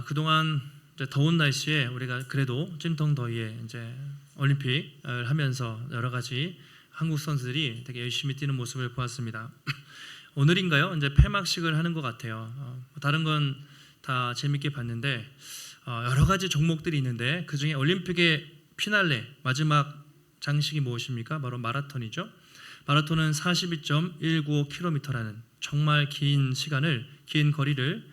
그동안 이제 더운 날씨에 우리가 그래도 찜통 더위에 이제 올림픽을 하면서 여러 가지 한국 선수들이 되게 열심히 뛰는 모습을 보았습니다. 오늘인가요? 이제 폐막식을 하는 것 같아요. 다른 건 다 재밌게 봤는데 여러 가지 종목들이 있는데 그 중에 올림픽의 피날레 마지막 장식이 무엇입니까? 바로 마라톤이죠. 마라톤은 42.195km라는 정말 긴 거리를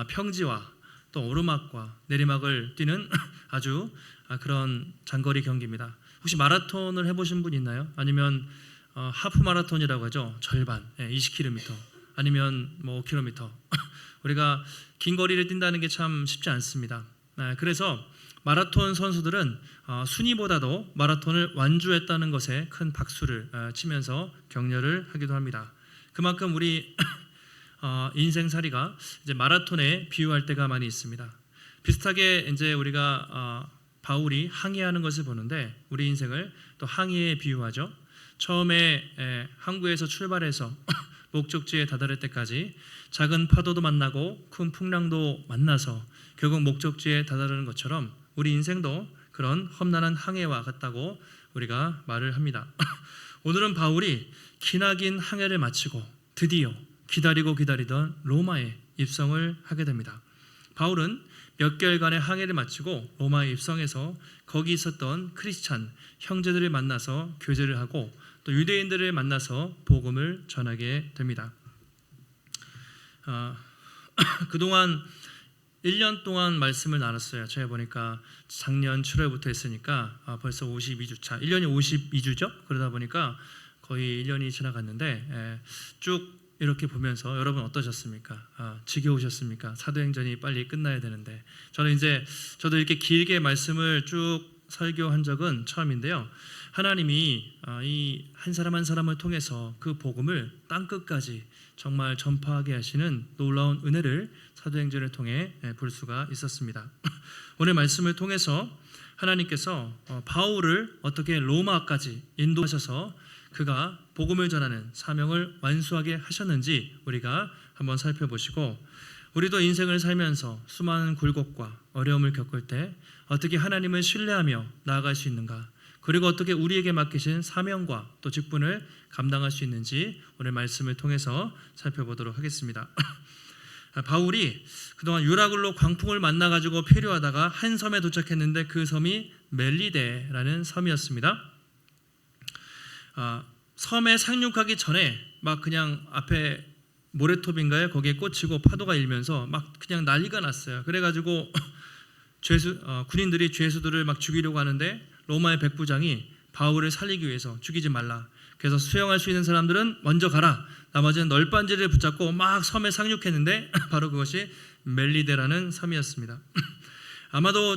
평지와 또 오르막과 내리막을 뛰는 아주 그런 장거리 경기입니다. 혹시 마라톤을 해보신 분 있나요? 아니면 하프 마라톤이라고 하죠. 절반 20km 아니면 뭐 5km 우리가 긴 거리를 뛴다는 게 참 쉽지 않습니다. 그래서 마라톤 선수들은 순위보다도 마라톤을 완주했다는 것에 큰 박수를 치면서 격려를 하기도 합니다. 그만큼 우리 인생살이가 이제 마라톤에 비유할 때가 많이 있습니다. 비슷하게 이제 우리가 바울이 항해하는 것을 보는데 우리 인생을 또 항해에 비유하죠. 처음에 항구에서 출발해서 목적지에 다다를 때까지 작은 파도도 만나고 큰 풍랑도 만나서 결국 목적지에 다다르는 것처럼 우리 인생도 그런 험난한 항해와 같다고 우리가 말을 합니다. 오늘은 바울이 기나긴 항해를 마치고 드디어 기다리던 로마에 입성을 하게 됩니다. 바울은 몇 개월간의 항해를 마치고 로마에 입성해서 거기 있었던 크리스찬 형제들을 만나서 교제를 하고 또 유대인들을 만나서 복음을 전하게 됩니다. 그동안 1년 동안 말씀을 나눴어요. 제가 보니까 작년 7월부터 했으니까 벌써 52주차 1년이 52주죠? 그러다 보니까 거의 1년이 지나갔는데 쭉 이렇게 보면서 여러분 어떠셨습니까? 지겨우셨습니까? 사도행전이 빨리 끝나야 되는데 저도 이렇게 길게 말씀을 쭉 설교한 적은 처음인데요. 하나님이 이 한 사람 한 사람을 통해서 그 복음을 땅끝까지 정말 전파하게 하시는 놀라운 은혜를 사도행전을 통해 볼 수가 있었습니다. 오늘 말씀을 통해서 하나님께서 바울을 어떻게 로마까지 인도하셔서 그가 복음을 전하는 사명을 완수하게 하셨는지 우리가 한번 살펴보시고 우리도 인생을 살면서 수많은 굴곡과 어려움을 겪을 때 어떻게 하나님을 신뢰하며 나아갈 수 있는가, 그리고 어떻게 우리에게 맡기신 사명과 또 직분을 감당할 수 있는지 오늘 말씀을 통해서 살펴보도록 하겠습니다. 바울이 그동안 유라굴로 광풍을 만나가지고 표류하다가 한 섬에 도착했는데 그 섬이 멜리데라는 섬이었습니다. 섬에 상륙하기 전에 막 그냥 앞에 모래톱인가요? 거기에 꽂히고 파도가 일면서 막 그냥 난리가 났어요. 그래가지고 군인들이 죄수들을 막 죽이려고 하는데 로마의 백부장이 바울을 살리기 위해서 죽이지 말라. 그래서 수영할 수 있는 사람들은 먼저 가라. 나머지는 널빤지를 붙잡고 막 섬에 상륙했는데 바로 그것이 멜리데라는 섬이었습니다. 아마도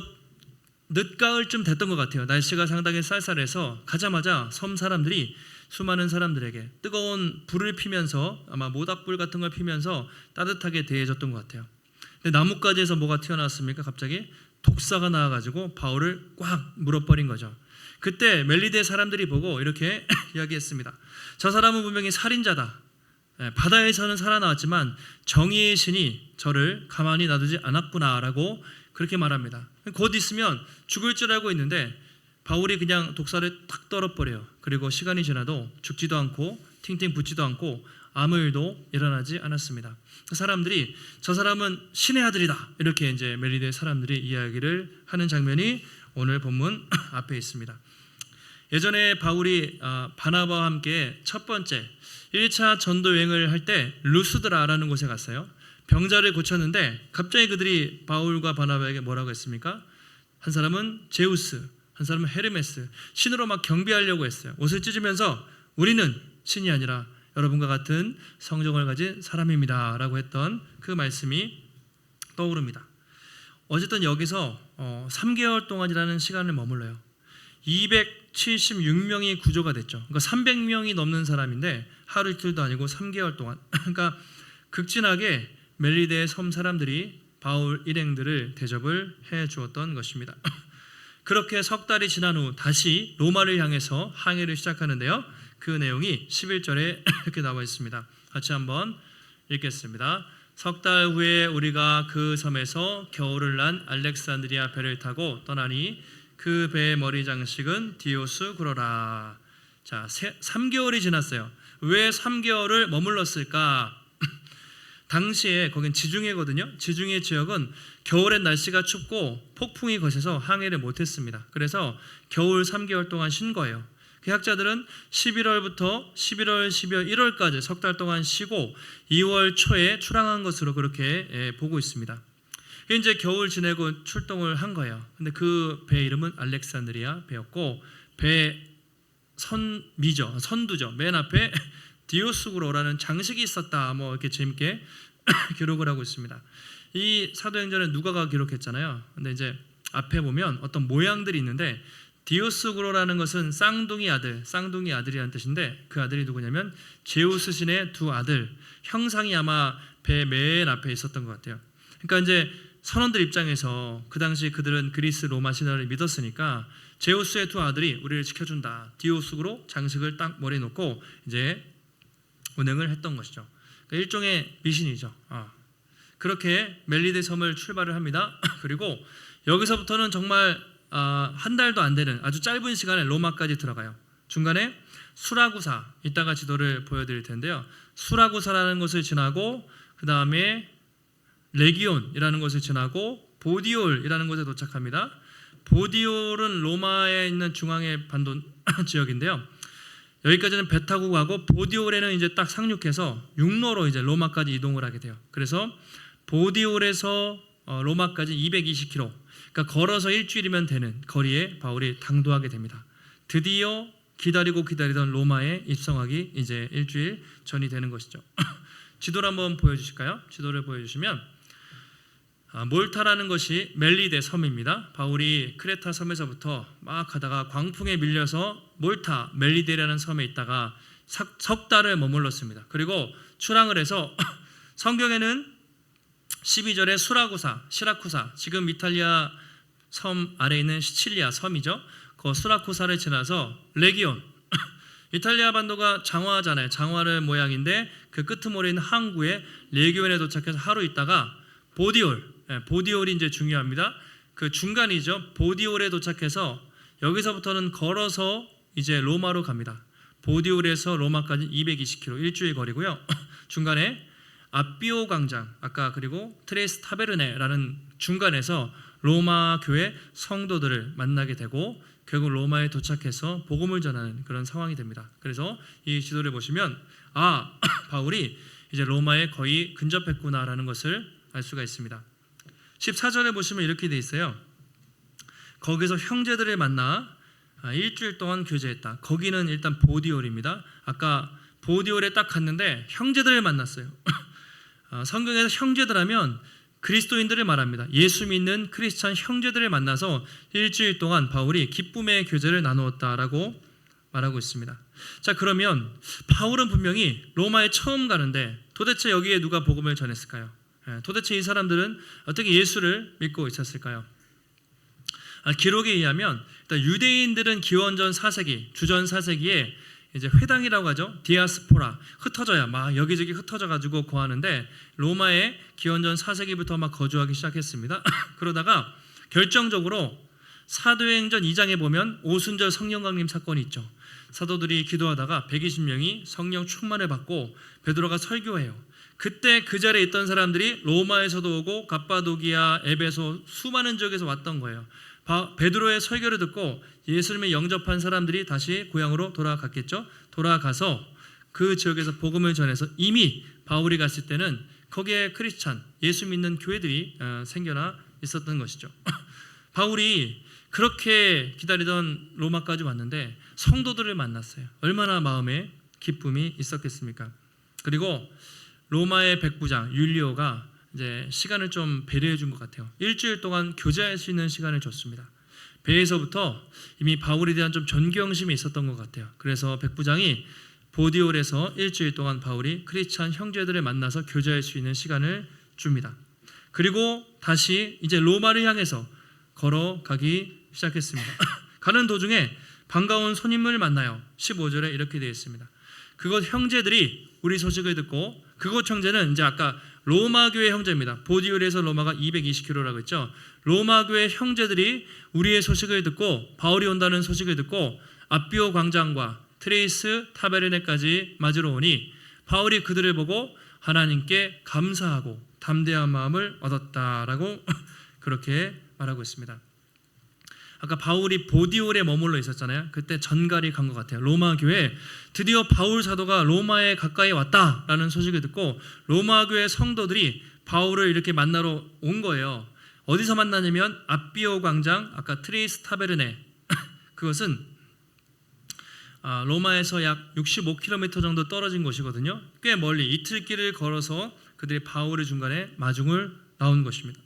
늦가을쯤 됐던 것 같아요. 날씨가 상당히 쌀쌀해서 가자마자 섬 사람들이 수많은 사람들에게 뜨거운 불을 피면서 아마 모닥불 같은 걸 피면서 따뜻하게 대해줬던 것 같아요. 근데 나뭇가지에서 뭐가 튀어나왔습니까? 갑자기 독사가 나와가지고 바울을 꽉 물어버린 거죠. 그때 멜리데 사람들이 보고 이렇게 이야기했습니다. 저 사람은 분명히 살인자다. 바다에서는 살아나왔지만 정의의 신이 저를 가만히 놔두지 않았구나라고 그렇게 말합니다. 곧 있으면 죽을 줄 알고 있는데 바울이 그냥 독사를 탁 떨어버려요. 그리고 시간이 지나도 죽지도 않고 팅팅 붙지도 않고 아무 일도 일어나지 않았습니다. 그 사람들이 저 사람은 신의 아들이다 이렇게 이제 멜리데 사람들이 이야기를 하는 장면이 오늘 본문 앞에 있습니다. 예전에 바울이 바나바와 함께 첫 번째 1차 전도 여행을 할 때 루스드라라는 곳에 갔어요. 병자를 고쳤는데 갑자기 그들이 바울과 바나바에게 뭐라고 했습니까? 한 사람은 제우스, 한 사람은 헤르메스, 신으로 막 경배하려고 했어요. 옷을 찢으면서 우리는 신이 아니라 여러분과 같은 성정을 가진 사람입니다 라고 했던 그 말씀이 떠오릅니다. 어쨌든 여기서 3개월 동안이라는 시간을 머물러요. 276명이 구조가 됐죠. 그러니까 300명이 넘는 사람인데 하루 이틀도 아니고 3개월 동안 그러니까 극진하게 멜리데의 섬 사람들이 바울 일행들을 대접을 해 주었던 것입니다. 그렇게 석 달이 지난 후 다시 로마를 향해서 항해를 시작하는데요. 그 내용이 11절에 이렇게 나와 있습니다. 같이 한번 읽겠습니다. 석 달 후에 우리가 그 섬에서 겨울을 난 알렉산드리아 배를 타고 떠나니 그 배의 머리 장식은 디오스구로라. 자, 3개월이 지났어요. 왜 3개월을 머물렀을까? 당시에 거긴 지중해거든요. 지중해 지역은 겨울엔 날씨가 춥고 폭풍이 거세서 항해를 못했습니다. 그래서 겨울 3개월 동안 쉰 거예요. 그 학자들은 11월부터 11월, 12월, 1월까지 석 달 동안 쉬고 2월 초에 출항한 것으로 그렇게 보고 있습니다. 이제 겨울 지내고 출동을 한 거예요. 근데 그 배 이름은 알렉산드리아 배였고, 배 선두죠. 맨 앞에 디오스구로라는 장식이 있었다. 뭐 이렇게 재밌게 기록을 하고 있습니다. 이 사도행전에 누가가 기록했잖아요. 근데 이제 앞에 보면 어떤 모양들이 있는데, 디오스구로라는 것은 쌍둥이 아들이라는 뜻인데, 그 아들이 누구냐면 제우스 신의 두 아들, 형상이 아마 배 맨 앞에 있었던 것 같아요. 그러니까 이제 선원들 입장에서 그 당시 그들은 그리스 로마 신화를 믿었으니까 제우스의 두 아들이 우리를 지켜준다. 디오스구로 장식을 딱 머리에 놓고 이제 운행을 했던 것이죠. 그러니까 일종의 미신이죠. 그렇게 멜리데 섬을 출발을 합니다. 그리고 여기서부터는 정말 한 달도 안 되는 아주 짧은 시간에 로마까지 들어가요. 중간에 수라구사, 이따가 지도를 보여드릴 텐데요. 수라구사라는 곳을 지나고 그 다음에 레기온이라는 곳을 지나고 보디올이라는 곳에 도착합니다. 보디올은 로마에 있는 중앙의 반도 지역인데요. 여기까지는 배 타고 가고, 보디올에는 이제 딱 상륙해서 육로로 이제 로마까지 이동을 하게 돼요. 그래서 보디올에서 로마까지 220km, 그러니까 걸어서 일주일이면 되는 거리에 바울이 당도하게 됩니다. 드디어 기다리던 로마에 입성하기 이제 일주일 전이 되는 것이죠. 지도를 한번 보여주실까요? 지도를 보여주시면 몰타라는 것이 멜리데 섬입니다. 바울이 크레타 섬에서부터 막 가다가 광풍에 밀려서 몰타, 멜리데라는 섬에 있다가 석 달을 머물렀습니다. 그리고 출항을 해서 성경에는 12절에 시라쿠사, 지금 이탈리아 섬 아래에 있는 시칠리아 섬이죠. 그 시라쿠사를 지나서 레기온, 이탈리아 반도가 장화잖아요. 장화를 모양인데 그 끄트머리 있는 항구에 레기온에 도착해서 하루 있다가 보디올이 이제 중요합니다. 그 중간이죠. 보디올에 도착해서 여기서부터는 걸어서 이제 로마로 갑니다. 보디올에서 로마까지 220km, 일주일 거리고요. 중간에 아비오 광장, 아까 그리고 트레스 타베르네라는 중간에서 로마 교회 성도들을 만나게 되고, 결국 로마에 도착해서 복음을 전하는 그런 상황이 됩니다. 그래서 이 지도를 보시면 바울이 이제 로마에 거의 근접했구나라는 것을 알 수가 있습니다. 14절에 보시면 이렇게 돼 있어요. 거기서 형제들을 만나 일주일 동안 교제했다. 거기는 일단 보디올입니다. 아까 보디올에 딱 갔는데 형제들을 만났어요. 성경에서 형제들 하면 그리스도인들을 말합니다. 예수 믿는 크리스찬 형제들을 만나서 일주일 동안 바울이 기쁨의 교제를 나누었다라고 말하고 있습니다. 자, 그러면 바울은 분명히 로마에 처음 가는데 도대체 여기에 누가 복음을 전했을까요? 도대체 이 사람들은 어떻게 예수를 믿고 있었을까요? 기록에 의하면 일단 유대인들은 기원전 4세기, 주전 4세기에 이제 회당이라고 하죠. 디아스포라, 흩어져야 막 여기저기 흩어져 가지고 거하는데, 로마에 기원전 4세기부터 막 거주하기 시작했습니다. 그러다가 결정적으로 사도행전 2장에 보면 오순절 성령 강림 사건이 있죠. 사도들이 기도하다가 120명이 성령 충만을 받고 베드로가 설교해요. 그때 그 자리에 있던 사람들이 로마에서도 오고 갑바도기아, 에베소 수많은 지역에서 왔던 거예요. 베드로의 설교를 듣고 예수님을 영접한 사람들이 다시 고향으로 돌아갔겠죠. 돌아가서 그 지역에서 복음을 전해서 이미 바울이 갔을 때는 거기에 크리스찬, 예수 믿는 교회들이 생겨나 있었던 것이죠. 바울이 그렇게 기다리던 로마까지 왔는데 성도들을 만났어요. 얼마나 마음에 기쁨이 있었겠습니까? 그리고 로마의 백부장 율리오가 이제 시간을 좀 배려해 준 것 같아요. 일주일 동안 교제할 수 있는 시간을 줬습니다. 배에서부터 이미 바울에 대한 좀 존경심이 있었던 것 같아요. 그래서 백부장이 보디올에서 일주일 동안 바울이 크리스찬 형제들을 만나서 교제할 수 있는 시간을 줍니다. 그리고 다시 이제 로마를 향해서 걸어가기 시작했습니다. 가는 도중에 반가운 손님을 만나요. 15절에 이렇게 되어 있습니다. 그곳 형제들이 우리 소식을 듣고, 그곳 형제는 이제 아까 로마 교회 형제입니다. 보디올에서 로마가 220km라고 했죠. 로마 교회 형제들이 우리의 소식을 듣고 바울이 온다는 소식을 듣고 아비오 광장과 트레이스 타베르네까지 맞으러 오니 바울이 그들을 보고 하나님께 감사하고 담대한 마음을 얻었다라고 그렇게 말하고 있습니다. 아까 바울이 보디올에 머물러 있었잖아요. 그때 전갈이 간 것 같아요. 로마 교회 드디어 바울 사도가 로마에 가까이 왔다라는 소식을 듣고 로마 교회 성도들이 바울을 이렇게 만나러 온 거예요. 어디서 만나냐면 아비오 광장, 아까 트레이스 타베르네 그것은 로마에서 약 65km 정도 떨어진 곳이거든요. 꽤 멀리 이틀 길을 걸어서 그들이 바울의 중간에 마중을 나온 것입니다.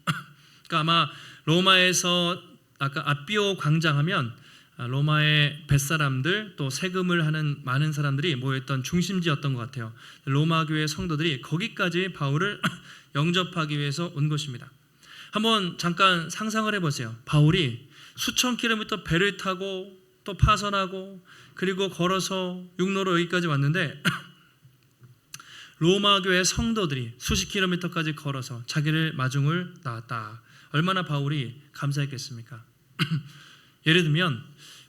그러니까 아마 로마에서 아까 아비오 광장하면 로마의 뱃사람들 또 세금을 하는 많은 사람들이 모였던 중심지였던 것 같아요. 로마 교회 성도들이 거기까지 바울을 영접하기 위해서 온 것입니다. 한번 잠깐 상상을 해보세요. 바울이 수천 킬로미터 배를 타고 또 파선하고 그리고 걸어서 육로로 여기까지 왔는데 로마 교회 성도들이 수십 킬로미터까지 걸어서 자기를 마중을 나왔다. 얼마나 바울이 감사했겠습니까? 예를 들면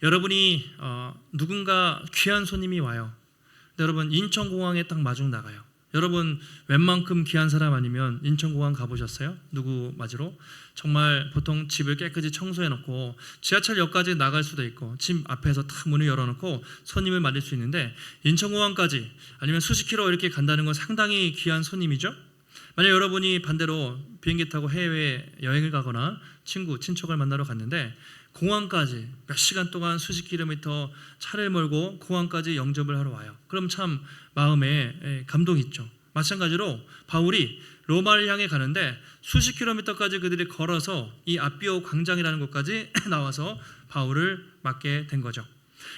여러분이 누군가 귀한 손님이 와요. 여러분 인천공항에 딱 마중 나가요. 여러분 웬만큼 귀한 사람 아니면 인천공항 가보셨어요? 누구 맞으러? 정말 보통 집을 깨끗이 청소해놓고 지하철역까지 나갈 수도 있고 집 앞에서 딱 문을 열어놓고 손님을 맞을 수 있는데 인천공항까지 아니면 수십 킬로 이렇게 간다는 건 상당히 귀한 손님이죠. 만약 여러분이 반대로 비행기 타고 해외 여행을 가거나 친척을 만나러 갔는데 공항까지 몇 시간 동안 수십 킬로미터 차를 몰고 공항까지 영접을 하러 와요. 그럼 참 마음에 감동이 있죠. 마찬가지로 바울이 로마를 향해 가는데 수십 킬로미터까지 그들이 걸어서 이 아비오 광장이라는 곳까지 나와서 바울을 맞게 된 거죠.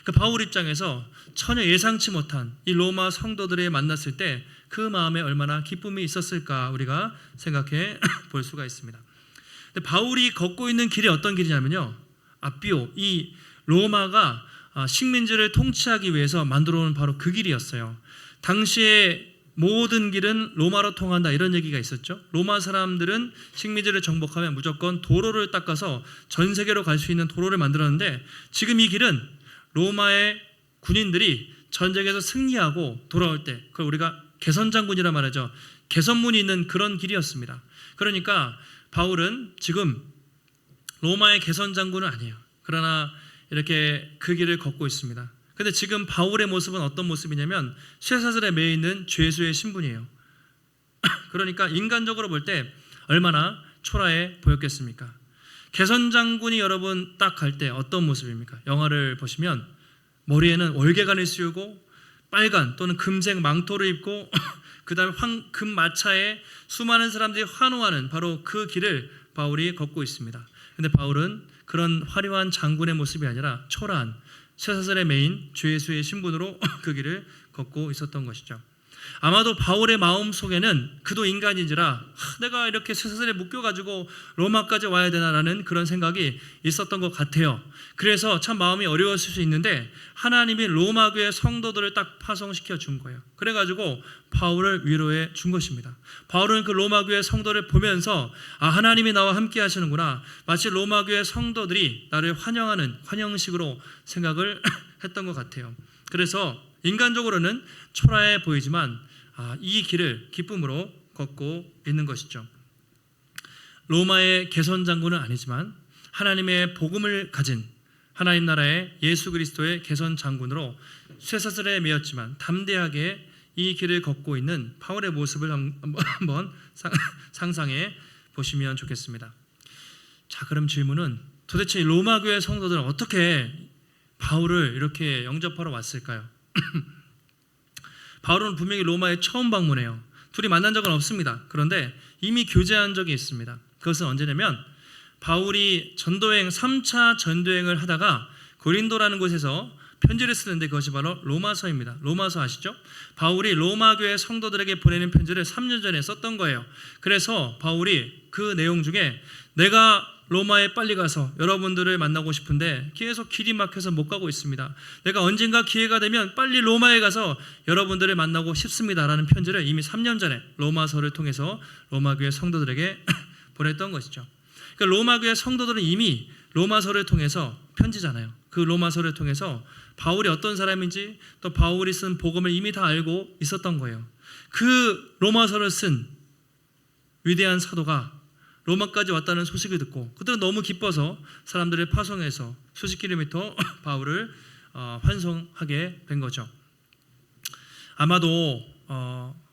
그 바울 입장에서 전혀 예상치 못한 이 로마 성도들을 만났을 때 그 마음에 얼마나 기쁨이 있었을까 우리가 생각해 볼 수가 있습니다. 근데 바울이 걷고 있는 길이 어떤 길이냐면요, 아비오, 이 로마가 식민지를 통치하기 위해서 만들어 놓은 바로 그 길이었어요. 당시에 모든 길은 로마로 통한다 이런 얘기가 있었죠. 로마 사람들은 식민지를 정복하면 무조건 도로를 닦아서 전 세계로 갈 수 있는 도로를 만들었는데 지금 이 길은 로마의 군인들이 전쟁에서 승리하고 돌아올 때 그걸 우리가 개선장군이라 말하죠. 개선문이 있는 그런 길이었습니다. 그러니까 바울은 지금 로마의 개선장군은 아니에요. 그러나 이렇게 그 길을 걷고 있습니다. 근데 지금 바울의 모습은 어떤 모습이냐면 쇠사슬에 매여 있는 죄수의 신분이에요. 그러니까 인간적으로 볼 때 얼마나 초라해 보였겠습니까? 개선장군이 여러분 딱 갈 때 어떤 모습입니까? 영화를 보시면 머리에는 월계관을 씌우고 빨간 또는 금색 망토를 입고 그 다음에 금 마차에 수많은 사람들이 환호하는 바로 그 길을 바울이 걷고 있습니다. 근데 바울은 그런 화려한 장군의 모습이 아니라 초라한 쇠사슬에 매인 죄수의 신분으로 그 길을 걷고 있었던 것이죠. 아마도 바울의 마음 속에는 그도 인간인지라 내가 이렇게 쇠사슬에 묶여가지고 로마까지 와야 되나라는 그런 생각이 있었던 것 같아요. 그래서 참 마음이 어려웠을 수 있는데 하나님이 로마 교회 성도들을 딱 파송시켜 준 거예요. 그래가지고 바울을 위로해 준 것입니다. 바울은 그 로마 교회 성도를 보면서 하나님이 나와 함께 하시는구나, 마치 로마 교회 성도들이 나를 환영하는 환영식으로 생각을 했던 것 같아요. 그래서 인간적으로는 초라해 보이지만 이 길을 기쁨으로 걷고 있는 것이죠. 로마의 개선장군은 아니지만 하나님의 복음을 가진 하나님 나라의 예수 그리스도의 개선장군으로 쇠사슬에 매였지만 담대하게 이 길을 걷고 있는 바울의 모습을 한번 상상해 보시면 좋겠습니다. 자, 그럼 질문은 도대체 로마 교회 성도들은 어떻게 바울을 이렇게 영접하러 왔을까요? 바울은 분명히 로마에 처음 방문해요. 둘이 만난 적은 없습니다. 그런데 이미 교제한 적이 있습니다. 그것은 언제냐면 바울이 전도행 3차 전도행을 하다가 고린도라는 곳에서 편지를 쓰는데 그것이 바로 로마서입니다. 로마서 아시죠? 바울이 로마 교회 성도들에게 보내는 편지를 3년 전에 썼던 거예요. 그래서 바울이 그 내용 중에 내가 로마에 빨리 가서 여러분들을 만나고 싶은데 계속 길이 막혀서 못 가고 있습니다. 내가 언젠가 기회가 되면 빨리 로마에 가서 여러분들을 만나고 싶습니다라는 편지를 이미 3년 전에 로마서를 통해서 로마 교회 성도들에게 보냈던 것이죠. 그러니까 로마 교회 성도들은 이미 로마서를 통해서 편지잖아요. 그 로마서를 통해서 바울이 어떤 사람인지 또 바울이 쓴 복음을 이미 다 알고 있었던 거예요. 그 로마서를 쓴 위대한 사도가 로마까지 왔다는 소식을 듣고 그들은 너무 기뻐서 사람들을 파송해서 수십 킬로미터 바울을 환송하게 된 거죠. 아마도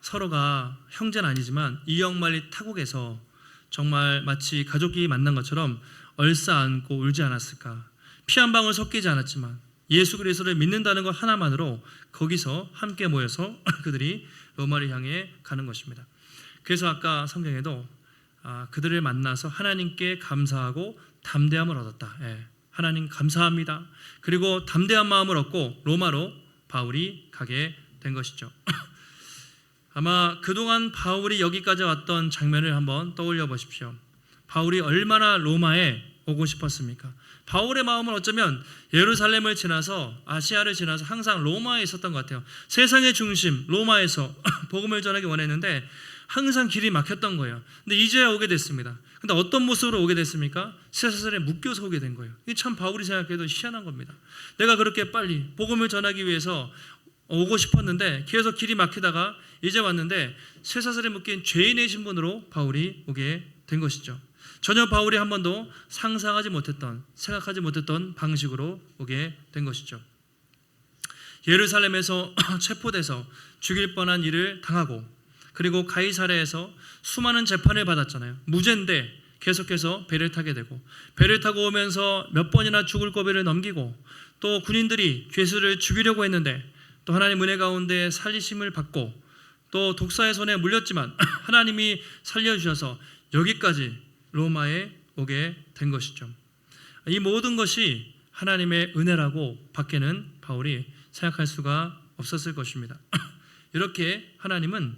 서로가 형제는 아니지만 이영만리 타국에서 정말 마치 가족이 만난 것처럼 얼싸안고 울지 않았을까. 피 한 방울 섞이지 않았지만 예수 그리스도를 믿는다는 것 하나만으로 거기서 함께 모여서 그들이 로마를 향해 가는 것입니다. 그래서 아까 성경에도 그들을 만나서 하나님께 감사하고 담대함을 얻었다. 하나님 감사합니다. 그리고 담대한 마음을 얻고 로마로 바울이 가게 된 것이죠. 아마 그동안 바울이 여기까지 왔던 장면을 한번 떠올려 보십시오. 바울이 얼마나 로마에 오고 싶었습니까? 바울의 마음은 어쩌면 예루살렘을 지나서 아시아를 지나서 항상 로마에 있었던 것 같아요. 세상의 중심 로마에서 복음을 전하기 원했는데 항상 길이 막혔던 거예요. 근데 이제야 오게 됐습니다. 근데 어떤 모습으로 오게 됐습니까? 쇠사슬에 묶여서 오게 된 거예요. 이게 참 바울이 생각해도 희한한 겁니다. 내가 그렇게 빨리 복음을 전하기 위해서 오고 싶었는데 계속 길이 막히다가 이제 왔는데 쇠사슬에 묶인 죄인의 신분으로 바울이 오게 된 것이죠. 전혀 바울이 한 번도 상상하지 못했던, 생각하지 못했던 방식으로 오게 된 것이죠. 예루살렘에서 체포돼서 죽일 뻔한 일을 당하고 그리고 가이사랴에서 수많은 재판을 받았잖아요. 무죄인데 계속해서 배를 타게 되고 배를 타고 오면서 몇 번이나 죽을 고비를 넘기고 또 군인들이 죄수를 죽이려고 했는데 또 하나님 은혜 가운데 살리심을 받고 또 독사의 손에 물렸지만 하나님이 살려주셔서 여기까지 로마에 오게 된 것이죠. 이 모든 것이 하나님의 은혜라고 밖에는 바울이 생각할 수가 없었을 것입니다. 이렇게 하나님은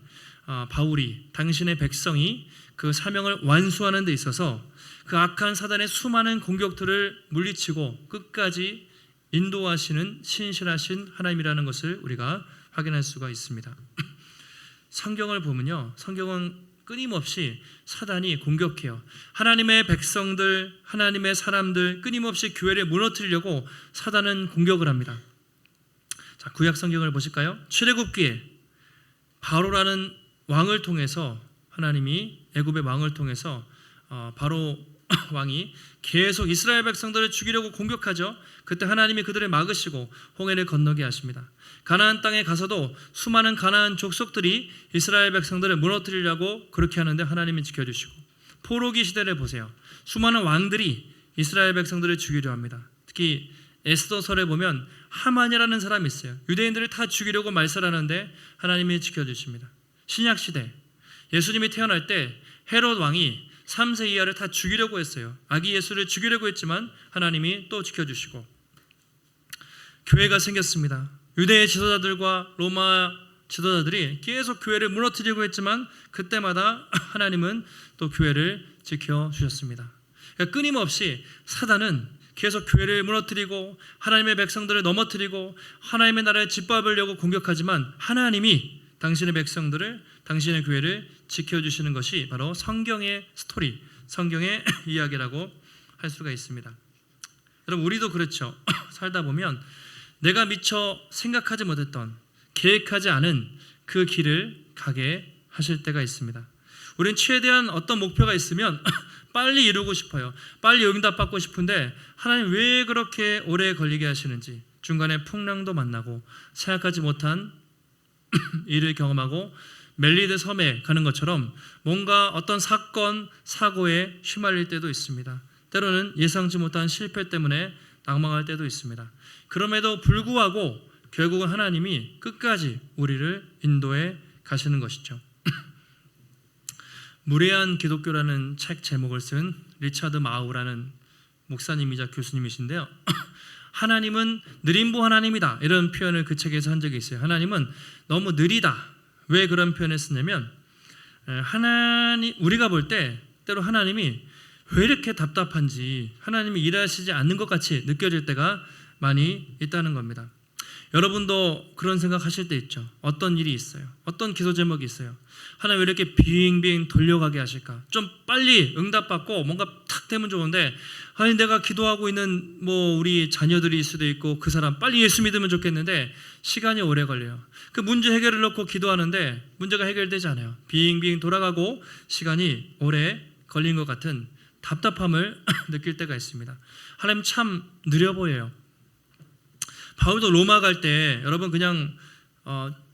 바울이 당신의 백성이 그 사명을 완수하는 데 있어서 그 악한 사단의 수많은 공격들을 물리치고 끝까지 인도하시는 신실하신 하나님이라는 것을 우리가 확인할 수가 있습니다. 성경을 보면요, 성경은 끊임없이 사단이 공격해요. 하나님의 백성들, 하나님의 사람들 끊임없이 교회를 무너뜨리려고 사단은 공격을 합니다. 자, 구약 성경을 보실까요? 출애굽기에 바로라는 왕을 통해서 하나님이 애굽의 왕을 통해서 바로 왕이 계속 이스라엘 백성들을 죽이려고 공격하죠. 그때 하나님이 그들을 막으시고 홍해를 건너게 하십니다. 가나안 땅에 가서도 수많은 가나안 족속들이 이스라엘 백성들을 무너뜨리려고 그렇게 하는데 하나님이 지켜주시고, 포로기 시대를 보세요. 수많은 왕들이 이스라엘 백성들을 죽이려 합니다. 특히 에스더서에 보면 하만이라는 사람이 있어요. 유대인들을 다 죽이려고 말살하는데 하나님이 지켜주십니다. 신약 시대 예수님이 태어날 때 헤롯 왕이 3세 이하를 다 죽이려고 했어요. 아기 예수를 죽이려고 했지만 하나님이 또 지켜주시고, 교회가 생겼습니다. 유대의 지도자들과 로마 지도자들이 계속 교회를 무너뜨리고 했지만 그때마다 하나님은 또 교회를 지켜주셨습니다. 그러니까 끊임없이 사단은 계속 교회를 무너뜨리고 하나님의 백성들을 넘어뜨리고 하나님의 나라를 짓밟으려고 공격하지만 하나님이 당신의 백성들을, 당신의 교회를 지켜주시는 것이 바로 성경의 스토리, 성경의 이야기라고 할 수가 있습니다. 여러분, 우리도 그렇죠. 살다 보면 내가 미처 생각하지 못했던, 계획하지 않은 그 길을 가게 하실 때가 있습니다. 우리는 최대한 어떤 목표가 있으면 빨리 이루고 싶어요. 빨리 응답받고 싶은데 하나님 왜 그렇게 오래 걸리게 하시는지, 중간에 풍랑도 만나고 생각하지 못한 일을 경험하고 멜리드 섬에 가는 것처럼 뭔가 어떤 사건, 사고에 휘말릴 때도 있습니다. 때로는 예상치 못한 실패 때문에 낭망할 때도 있습니다. 그럼에도 불구하고 결국은 하나님이 끝까지 우리를 인도해 가시는 것이죠. 무례한 기독교라는 책 제목을 쓴 리차드 마우라는 목사님이자 교수님이신데요. 하나님은 느림보 하나님이다, 이런 표현을 그 책에서 한 적이 있어요. 하나님은 너무 느리다. 왜 그런 표현을 쓰냐면, 우리가 볼 때 때로 하나님이 왜 이렇게 답답한지, 하나님이 일하시지 않는 것 같이 느껴질 때가 많이 있다는 겁니다. 여러분도 그런 생각하실 때 있죠. 어떤 일이 있어요. 어떤 기도 제목이 있어요. 하나님 왜 이렇게 빙빙 돌려가게 하실까? 좀 빨리 응답받고 뭔가 탁 되면 좋은데, 아니 내가 기도하고 있는 우리 자녀들이 있을 수도 있고 그 사람 빨리 예수 믿으면 좋겠는데 시간이 오래 걸려요. 그 문제 해결을 놓고 기도하는데 문제가 해결되지 않아요. 빙빙 돌아가고 시간이 오래 걸린 것 같은 답답함을 느낄 때가 있습니다. 하나님 참 느려 보여요. 바울도 로마 갈 때 여러분 그냥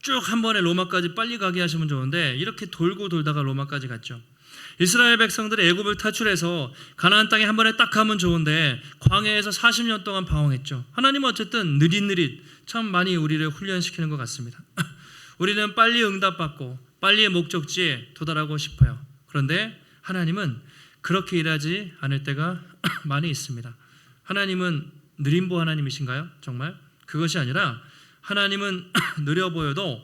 쭉 한 번에 로마까지 빨리 가게 하시면 좋은데 이렇게 돌고 돌다가 로마까지 갔죠. 이스라엘 백성들이 애굽을 탈출해서 가나안 땅에 한 번에 딱 가면 좋은데 광야에서 40년 동안 방황했죠. 하나님은 어쨌든 느릿느릿 참 많이 우리를 훈련시키는 것 같습니다. 우리는 빨리 응답받고 빨리 목적지에 도달하고 싶어요. 그런데 하나님은 그렇게 일하지 않을 때가 많이 있습니다. 하나님은 느림보 하나님이신가요? 정말? 그것이 아니라 하나님은 느려 보여도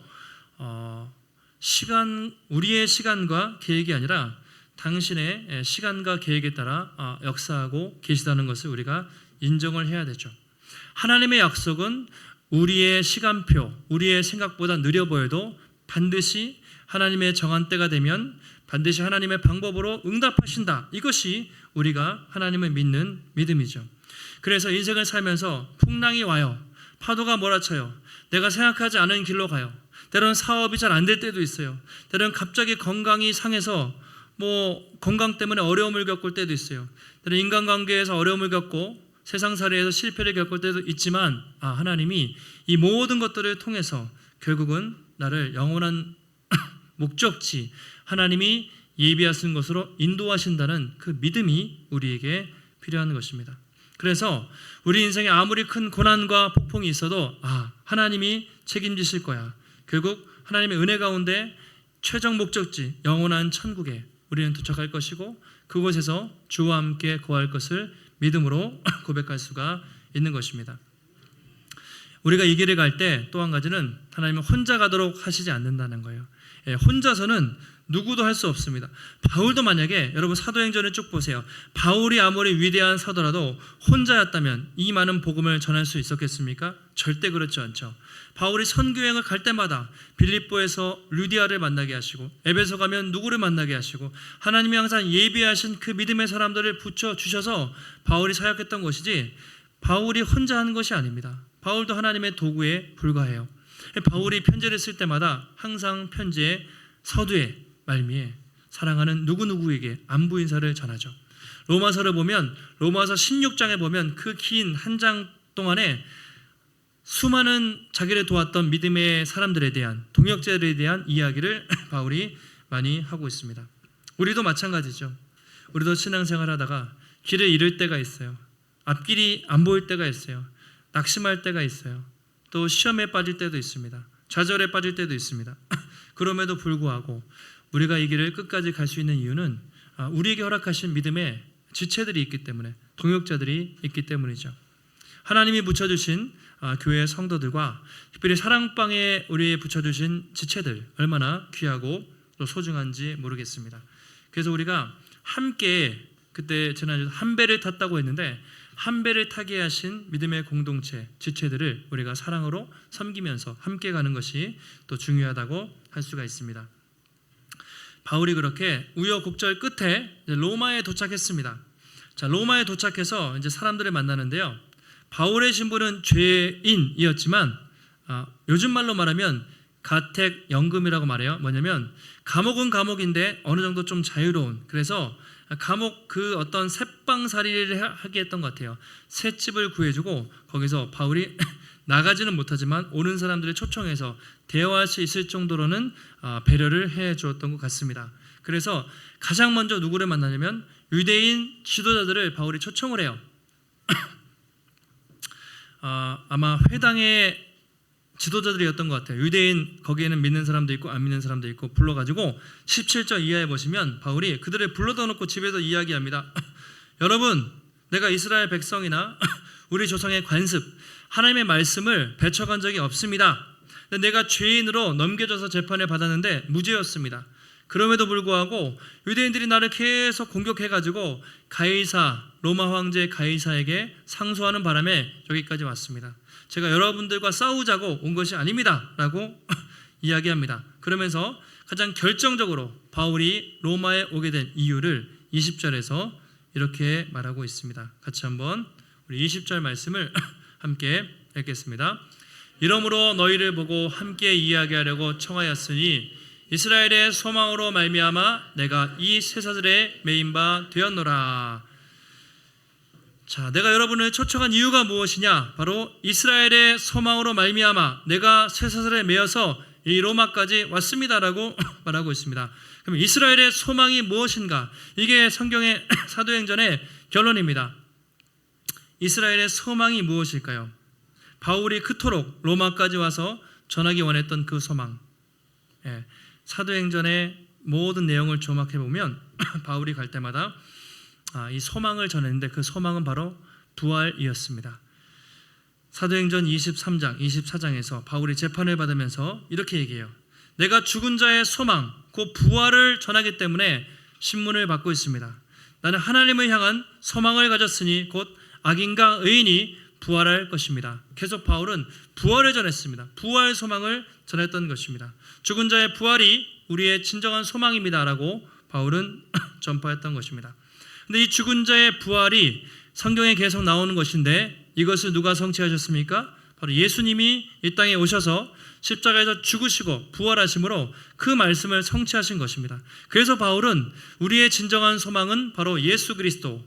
우리의 시간과 계획이 아니라 당신의 시간과 계획에 따라 역사하고 계시다는 것을 우리가 인정을 해야 되죠. 하나님의 약속은 우리의 시간표, 우리의 생각보다 느려 보여도 반드시 하나님의 정한 때가 되면 반드시 하나님의 방법으로 응답하신다. 이것이 우리가 하나님을 믿는 믿음이죠. 그래서 인생을 살면서 풍랑이 와요. 파도가 몰아쳐요. 내가 생각하지 않은 길로 가요. 때로는 사업이 잘 안 될 때도 있어요. 때로는 갑자기 건강이 상해서 건강 때문에 어려움을 겪을 때도 있어요. 때로는 인간관계에서 어려움을 겪고 세상살이에서 실패를 겪을 때도 있지만 하나님이 이 모든 것들을 통해서 결국은 나를 영원한 목적지, 하나님이 예비하신 것으로 인도하신다는 그 믿음이 우리에게 필요한 것입니다. 그래서 우리 인생에 아무리 큰 고난과 폭풍이 있어도 하나님이 책임지실 거야. 결국 하나님의 은혜 가운데 최종 목적지 영원한 천국에 우리는 도착할 것이고 그곳에서 주와 함께 거할 것을 믿음으로 고백할 수가 있는 것입니다. 우리가 이 길을 갈 때 또 한 가지는 하나님은 혼자 가도록 하시지 않는다는 거예요. 혼자서는 누구도 할 수 없습니다. 바울도 만약에 여러분 사도행전을 쭉 보세요. 바울이 아무리 위대한 사도라도 혼자였다면 이 많은 복음을 전할 수 있었겠습니까? 절대 그렇지 않죠. 바울이 선교행을 갈 때마다 빌립보에서 루디아를 만나게 하시고 에베소 가면 누구를 만나게 하시고 하나님이 항상 예비하신 그 믿음의 사람들을 붙여주셔서 바울이 사역했던 것이지 바울이 혼자 하는 것이 아닙니다. 바울도 하나님의 도구에 불과해요. 바울이 편지를 쓸 때마다 항상 편지의 서두에 말미에 사랑하는 누구누구에게 안부 인사를 전하죠. 로마서를 보면 로마서 16장에 보면 그 긴 한 장 동안에 수많은 자기를 도왔던 믿음의 사람들에 대한 동역자들에 대한 이야기를 바울이 많이 하고 있습니다. 우리도 마찬가지죠. 우리도 신앙생활 하다가 길을 잃을 때가 있어요. 앞길이 안 보일 때가 있어요. 낙심할 때가 있어요. 또 시험에 빠질 때도 있습니다. 좌절에 빠질 때도 있습니다. 그럼에도 불구하고 우리가 이 길을 끝까지 갈 수 있는 이유는 우리에게 허락하신 믿음의 지체들이 있기 때문에, 동역자들이 있기 때문이죠. 하나님이 붙여주신 교회 성도들과 특별히 사랑방에 우리에 붙여주신 지체들 얼마나 귀하고 또 소중한지 모르겠습니다. 그래서 우리가 함께 그때 지난주 한 배를 탔다고 했는데 한 배를 타게 하신 믿음의 공동체 지체들을 우리가 사랑으로 섬기면서 함께 가는 것이 또 중요하다고 할 수가 있습니다. 바울이 그렇게 우여곡절 끝에 로마에 도착했습니다. 자, 로마에 도착해서 이제 사람들을 만나는데요. 바울의 신분은 죄인이었지만 요즘 말로 말하면 가택연금이라고 말해요. 뭐냐면 감옥은 감옥인데 어느 정도 좀 자유로운, 그래서 감옥 그 어떤 새방살이를 하게 했던 것 같아요. 새 집을 구해주고 거기서 바울이 나가지는 못하지만 오는 사람들을 초청해서 대화할 수 있을 정도로는 배려를 해주었던 것 같습니다. 그래서 가장 먼저 누구를 만나냐면 유대인 지도자들을 바울이 초청을 해요. 아마 회당의 지도자들이었던 것 같아요. 유대인 거기에는 믿는 사람도 있고 안 믿는 사람도 있고 불러가지고 17절 이하에 보시면 바울이 그들을 불러다 놓고 집에서 이야기합니다. 여러분, 내가 이스라엘 백성이나 우리 조상의 관습 하나님의 말씀을 배척한 적이 없습니다. 내가 죄인으로 넘겨져서 재판을 받았는데 무죄였습니다. 그럼에도 불구하고 유대인들이 나를 계속 공격해가지고 로마 황제 가이사에게 상소하는 바람에 여기까지 왔습니다. 제가 여러분들과 싸우자고 온 것이 아닙니다 라고 이야기합니다. 그러면서 가장 결정적으로 바울이 로마에 오게 된 이유를 20절에서 이렇게 말하고 있습니다. 같이 한번 우리 20절 말씀을 함께 읽겠습니다. 이러므로 너희를 보고 함께 이야기하려고 청하였으니 이스라엘의 소망으로 말미암아 내가 이 쇠사슬에 매인 바 되었노라. 자, 내가 여러분을 초청한 이유가 무엇이냐? 바로 이스라엘의 소망으로 말미암아 내가 쇠사슬에 매여서 이 로마까지 왔습니다라고 말하고 있습니다. 그럼 이스라엘의 소망이 무엇인가? 이게 성경의 사도행전의 결론입니다. 이스라엘의 소망이 무엇일까요? 바울이 그토록 로마까지 와서 전하기 원했던 그 소망. 사도행전의 모든 내용을 조막해 보면 바울이 갈 때마다 이 소망을 전했는데 그 소망은 바로 부활이었습니다. 사도행전 23장, 24장에서 바울이 재판을 받으면서 이렇게 얘기해요. 내가 죽은 자의 소망, 그 부활을 전하기 때문에 신문을 받고 있습니다. 나는 하나님을 향한 소망을 가졌으니 곧 악인과 의인이 부활할 것입니다. 계속 바울은 부활을 전했습니다. 부활 소망을 전했던 것입니다. 죽은 자의 부활이 우리의 진정한 소망입니다 라고 바울은 전파했던 것입니다. 근데 이 죽은 자의 부활이 성경에 계속 나오는 것인데 이것을 누가 성취하셨습니까? 바로 예수님이 이 땅에 오셔서 십자가에서 죽으시고 부활하심으로 그 말씀을 성취하신 것입니다. 그래서 바울은 우리의 진정한 소망은 바로 예수 그리스도,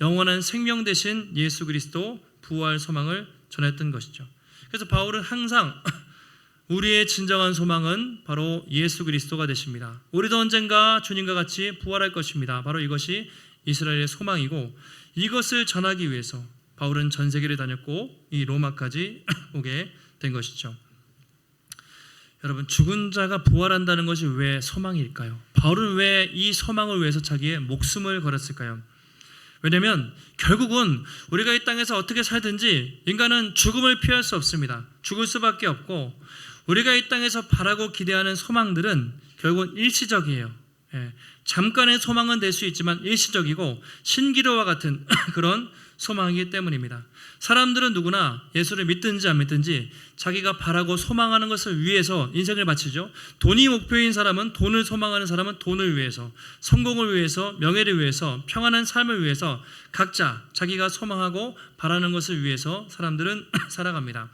영원한 생명 되신 예수 그리스도 부활 소망을 전했던 것이죠. 그래서 바울은 항상 우리의 진정한 소망은 바로 예수 그리스도가 되십니다. 우리도 언젠가 주님과 같이 부활할 것입니다. 바로 이것이 이스라엘의 소망이고 이것을 전하기 위해서 바울은 전 세계를 다녔고 이 로마까지 오게 된 것이죠. 여러분, 죽은 자가 부활한다는 것이 왜 소망일까요? 바울은 왜 이 소망을 위해서 자기의 목숨을 걸었을까요? 왜냐하면 결국은 우리가 이 땅에서 어떻게 살든지 인간은 죽음을 피할 수 없습니다. 죽을 수밖에 없고 우리가 이 땅에서 바라고 기대하는 소망들은 결국은 일시적이에요. 잠깐의 소망은 될 수 있지만 일시적이고 신기루와 같은 그런 소망이기 때문입니다. 사람들은 누구나 예수를 믿든지 안 믿든지 자기가 바라고 소망하는 것을 위해서 인생을 바치죠. 돈이 목표인 사람은 돈을 소망하는 사람은 돈을 위해서, 성공을 위해서, 명예를 위해서, 평안한 삶을 위해서 각자 자기가 소망하고 바라는 것을 위해서 사람들은 살아갑니다.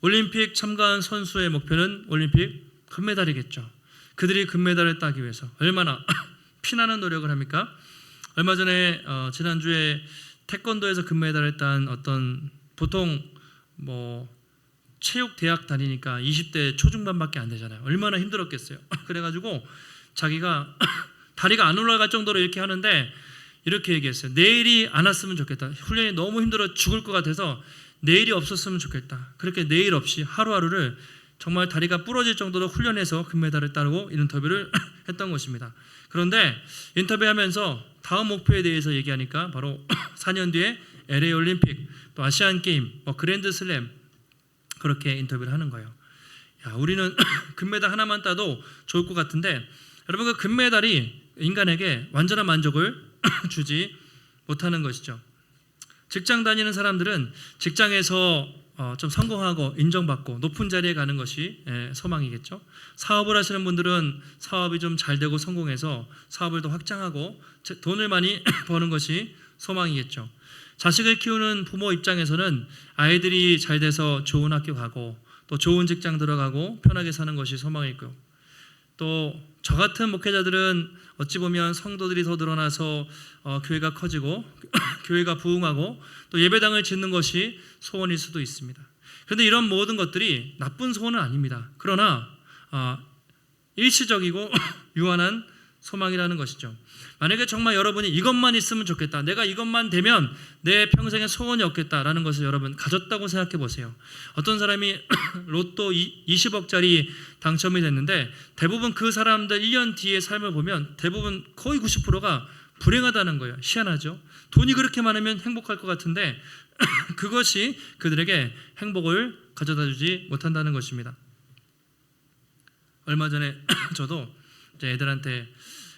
올림픽 참가한 선수의 목표는 올림픽 금메달이겠죠. 그들이 금메달을 따기 위해서 얼마나 피나는 노력을 합니까? 얼마 전에 지난주에 태권도에서 금메달을 딴 어떤 보통 체육 대학 다니니까 20대 초중반밖에 안 되잖아요. 얼마나 힘들었겠어요. 그래가지고 자기가 다리가 안 올라갈 정도로 이렇게 하는데 이렇게 얘기했어요. 내일이 안 왔으면 좋겠다. 훈련이 너무 힘들어 죽을 것 같아서 내일이 없었으면 좋겠다. 그렇게 내일 없이 하루하루를 정말 다리가 부러질 정도로 훈련해서 금메달을 따르고 인터뷰를 했던 것입니다. 그런데 인터뷰하면서 다음 목표에 대해서 얘기하니까 바로 4년 뒤에 LA 올림픽, 또 아시안 게임, 그랜드 슬램 그렇게 인터뷰를 하는 거예요. 야, 우리는 금메달 하나만 따도 좋을 것 같은데 여러분, 그 금메달이 인간에게 완전한 만족을 주지 못하는 것이죠. 직장 다니는 사람들은 직장에서 좀 성공하고 인정받고 높은 자리에 가는 것이 소망이겠죠. 사업을 하시는 분들은 사업이 좀 잘 되고 성공해서 사업을 더 확장하고 돈을 많이 버는 것이 소망이겠죠. 자식을 키우는 부모 입장에서는 아이들이 잘 돼서 좋은 학교 가고 또 좋은 직장 들어가고 편하게 사는 것이 소망이고요. 또 저 같은 목회자들은 어찌 보면 성도들이 더 늘어나서 교회가 커지고 교회가 부흥하고 또 예배당을 짓는 것이 소원일 수도 있습니다. 그런데 이런 모든 것들이 나쁜 소원은 아닙니다. 그러나 일시적이고 유한한 소망이라는 것이죠. 만약에 정말 여러분이 이것만 있으면 좋겠다, 내가 이것만 되면 내 평생의 소원이 없겠다라는 것을 여러분 가졌다고 생각해 보세요. 어떤 사람이 로또 20억짜리 당첨이 됐는데 대부분 그 사람들 1년 뒤의 삶을 보면 대부분 거의 90%가 불행하다는 거예요. 희한하죠. 돈이 그렇게 많으면 행복할 것 같은데 그것이 그들에게 행복을 가져다 주지 못한다는 것입니다. 얼마 전에 저도 이제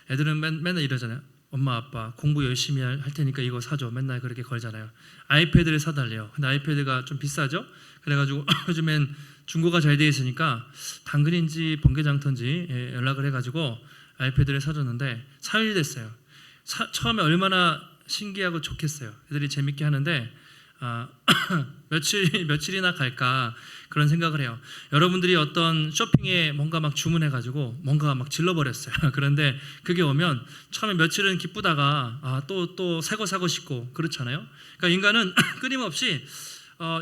애들은 맨날 이러잖아요. 엄마 아빠 공부 열심히 할 테니까 이거 사줘. 맨날 그렇게 걸잖아요. 아이패드를 사달래요. 근데 아이패드가 좀 비싸죠. 그래가지고 요즘엔 중고가 잘 돼 있으니까 당근인지 번개장터인지 연락을 해가지고 아이패드를 사줬는데 4일 됐어요. 처음에 얼마나 신기하고 좋겠어요. 애들이 재밌게 하는데 며칠이나 갈까 그런 생각을 해요. 여러분들이 어떤 쇼핑에 뭔가 막 주문해가지고 뭔가 막 질러버렸어요. 그런데 그게 오면 처음에 며칠은 기쁘다가 또 새 거 사고 싶고 그렇잖아요. 그러니까 인간은 끊임없이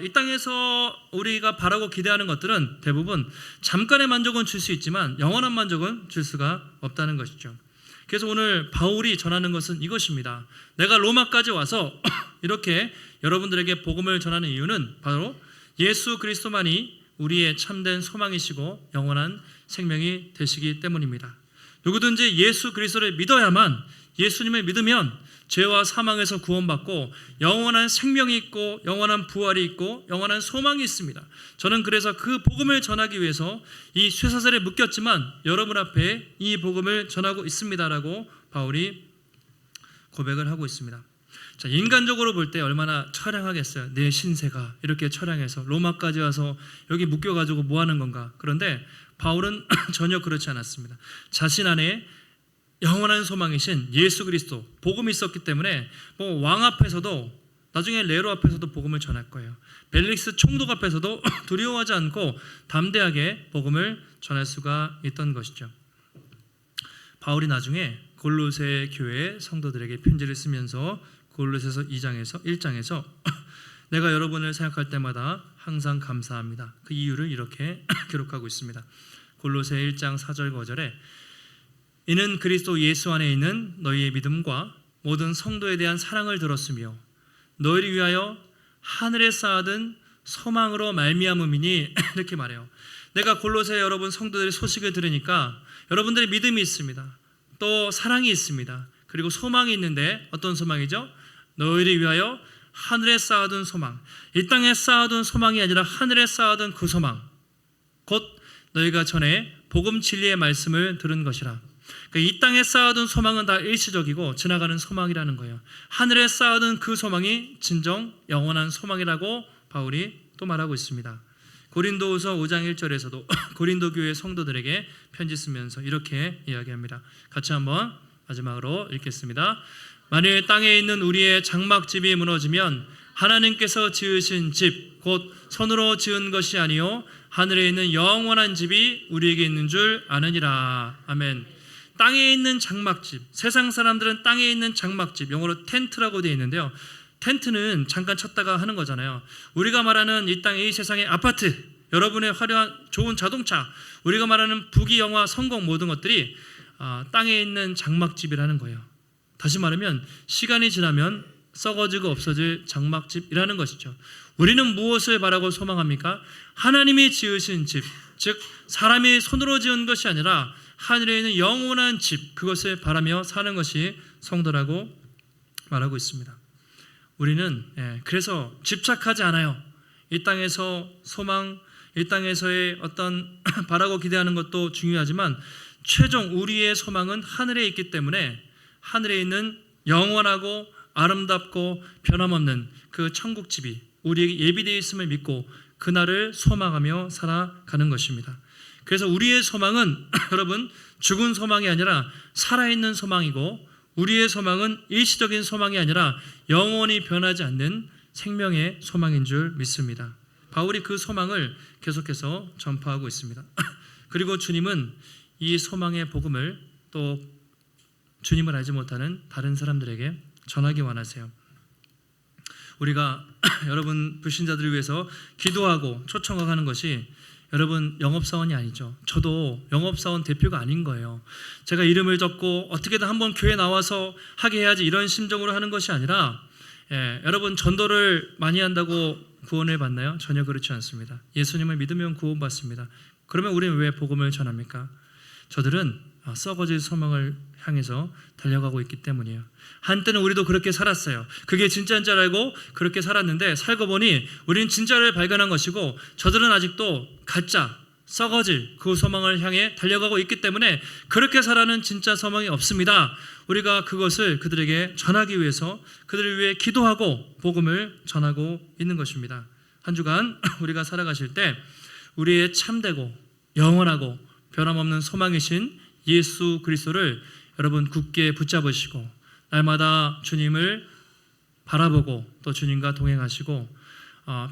이 땅에서 우리가 바라고 기대하는 것들은 대부분 잠깐의 만족은 줄 수 있지만 영원한 만족은 줄 수가 없다는 것이죠. 그래서 오늘 바울이 전하는 것은 이것입니다. 내가 로마까지 와서 이렇게 여러분들에게 복음을 전하는 이유는 바로 예수 그리스도만이 우리의 참된 소망이시고 영원한 생명이 되시기 때문입니다. 누구든지 예수 그리스도를 믿어야만, 예수님을 믿으면 죄와 사망에서 구원받고 영원한 생명이 있고 영원한 부활이 있고 영원한 소망이 있습니다. 저는 그래서 그 복음을 전하기 위해서 이 쇠사슬에 묶였지만 여러분 앞에 이 복음을 전하고 있습니다라고 바울이 고백을 하고 있습니다. 자, 인간적으로 볼 때 얼마나 처량하겠어요. 내 신세가 이렇게 처량해서 로마까지 와서 여기 묶여가지고 뭐 하는 건가. 그런데 바울은 전혀 그렇지 않았습니다. 자신 안에 영원한 소망이신 예수 그리스도 복음이 있었기 때문에 뭐 왕 앞에서도, 나중에 네로 앞에서도 복음을 전할 거예요. 벨릭스 총독 앞에서도 두려워하지 않고 담대하게 복음을 전할 수가 있던 것이죠. 바울이 나중에 골로새 교회 성도들에게 편지를 쓰면서 골로새서 1장에서 내가 여러분을 생각할 때마다 항상 감사합니다. 그 이유를 이렇게 기록하고 있습니다. 골로새 1장 4절 5절에 이는 그리스도 예수 안에 있는 너희의 믿음과 모든 성도에 대한 사랑을 들었으며 너희를 위하여 하늘에 쌓아둔 소망으로 말미암음이니 이렇게 말해요. 내가 골로새 여러분 성도들의 소식을 들으니까 여러분들의 믿음이 있습니다. 또 사랑이 있습니다. 그리고 소망이 있는데 어떤 소망이죠? 너희를 위하여 하늘에 쌓아둔 소망. 이 땅에 쌓아둔 소망이 아니라 하늘에 쌓아둔 그 소망, 곧 너희가 전에 복음 진리의 말씀을 들은 것이라. 그러니까 이 땅에 쌓아둔 소망은 다 일시적이고 지나가는 소망이라는 거예요. 하늘에 쌓아둔 그 소망이 진정 영원한 소망이라고 바울이 또 말하고 있습니다. 고린도후서 5장 1절에서도 고린도 교회 성도들에게 편지 쓰면서 이렇게 이야기합니다. 같이 한번 마지막으로 읽겠습니다. 만일 땅에 있는 우리의 장막집이 무너지면 하나님께서 지으신 집, 곧 손으로 지은 것이 아니요 하늘에 있는 영원한 집이 우리에게 있는 줄 아느니라. 아멘. 땅에 있는 장막집, 세상 사람들은 땅에 있는 장막집, 영어로 텐트라고 되어 있는데요. 텐트는 잠깐 쳤다가 하는 거잖아요. 우리가 말하는 이 땅의 이 세상의 아파트, 여러분의 화려한 좋은 자동차, 우리가 말하는 부귀 영화 성공 모든 것들이 땅에 있는 장막집이라는 거예요. 다시 말하면 시간이 지나면 썩어지고 없어질 장막집이라는 것이죠. 우리는 무엇을 바라고 소망합니까? 하나님이 지으신 집, 즉 사람이 손으로 지은 것이 아니라 하늘에 있는 영원한 집, 그것을 바라며 사는 것이 성도라고 말하고 있습니다. 우리는 그래서 집착하지 않아요. 이 땅에서 소망, 이 땅에서의 어떤 바라고 기대하는 것도 중요하지만 최종 우리의 소망은 하늘에 있기 때문에 하늘에 있는 영원하고 아름답고 변함없는 그 천국집이 우리에게 예비되어 있음을 믿고 그날을 소망하며 살아가는 것입니다. 그래서 우리의 소망은 여러분 죽은 소망이 아니라 살아있는 소망이고 우리의 소망은 일시적인 소망이 아니라 영원히 변하지 않는 생명의 소망인 줄 믿습니다. 바울이 그 소망을 계속해서 전파하고 있습니다. 그리고 주님은 이 소망의 복음을 또 주님을 알지 못하는 다른 사람들에게 전하기 원하세요. 우리가 여러분 불신자들을 위해서 기도하고 초청하는 것이 여러분 영업사원이 아니죠. 저도 영업사원 대표가 아닌 거예요. 제가 이름을 적고 어떻게든 한번 교회 나와서 하게 해야지 이런 심정으로 하는 것이 아니라 여러분 전도를 많이 한다고 구원을 받나요? 전혀 그렇지 않습니다. 예수님을 믿으면 구원받습니다. 그러면 우리는 왜 복음을 전합니까? 저들은 썩어질 소망을 향해서 달려가고 있기 때문이에요. 한때는 우리도 그렇게 살았어요. 그게 진짜인 줄 알고 그렇게 살았는데 살고 보니 우리는 진짜를 발견한 것이고 저들은 아직도 가짜, 썩어질 그 소망을 향해 달려가고 있기 때문에 그렇게 살아는 진짜 소망이 없습니다. 우리가 그것을 그들에게 전하기 위해서 그들을 위해 기도하고 복음을 전하고 있는 것입니다. 한 주간 우리가 살아가실 때 우리의 참되고 영원하고 변함없는 소망이신 예수 그리스도를 여러분 굳게 붙잡으시고 날마다 주님을 바라보고 또 주님과 동행하시고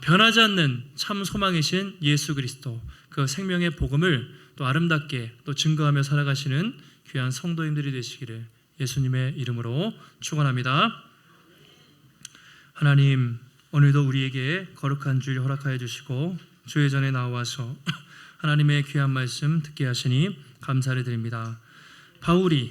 변하지 않는 참 소망이신 예수 그리스도 그 생명의 복음을 또 아름답게 또 증거하며 살아가시는 귀한 성도님들이 되시기를 예수님의 이름으로 축원합니다. 하나님, 오늘도 우리에게 거룩한 주일 허락하여 주시고 주의 전에 나와서 하나님의 귀한 말씀 듣게 하시니 감사를 드립니다. 바울이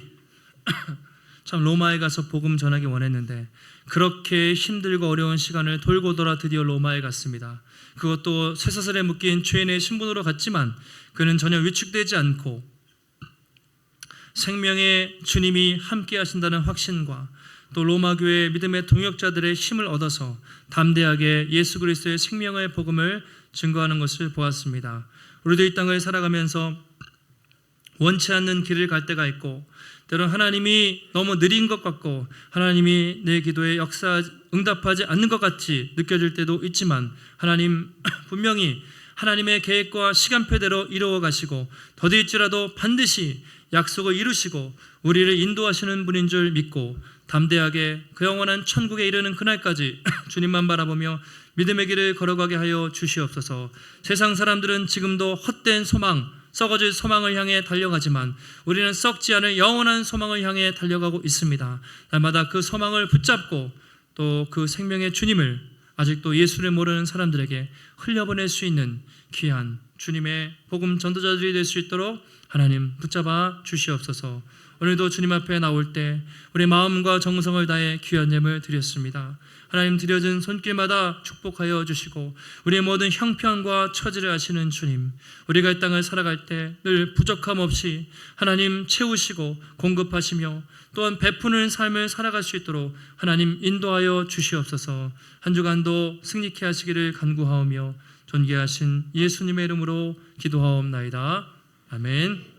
참 로마에 가서 복음 전하기 원했는데 그렇게 힘들고 어려운 시간을 돌고 돌아 드디어 로마에 갔습니다. 그것도 쇠사슬에 묶인 죄인의 신분으로 갔지만 그는 전혀 위축되지 않고 생명의 주님이 함께 하신다는 확신과 또 로마 교회 믿음의 동역자들의 힘을 얻어서 담대하게 예수 그리스도의 생명의 복음을 증거하는 것을 보았습니다. 우리도 이 땅을 살아가면서 원치 않는 길을 갈 때가 있고 때로는 하나님이 너무 느린 것 같고 하나님이 내 기도에 응답하지 않는 것 같이 느껴질 때도 있지만 하나님 분명히 하나님의 계획과 시간표대로 이루어 가시고 더딜지라도 반드시 약속을 이루시고 우리를 인도하시는 분인 줄 믿고 담대하게 그 영원한 천국에 이르는 그날까지 주님만 바라보며 믿음의 길을 걸어가게 하여 주시옵소서. 세상 사람들은 지금도 헛된 소망, 썩어질 소망을 향해 달려가지만 우리는 썩지 않을 영원한 소망을 향해 달려가고 있습니다. 날마다 그 소망을 붙잡고 또 그 생명의 주님을 아직도 예수를 모르는 사람들에게 흘려보낼 수 있는 귀한 주님의 복음 전도자들이 될 수 있도록 하나님 붙잡아 주시옵소서. 오늘도 주님 앞에 나올 때 우리 마음과 정성을 다해 귀한 예물 드렸습니다. 하나님 드려진 손길마다 축복하여 주시고 우리의 모든 형편과 처지를 아시는 주님, 우리가 이 땅을 살아갈 때 늘 부족함 없이 하나님 채우시고 공급하시며 또한 베푸는 삶을 살아갈 수 있도록 하나님 인도하여 주시옵소서. 한 주간도 승리케 하시기를 간구하오며 존귀하신 예수님의 이름으로 기도하옵나이다. 아멘.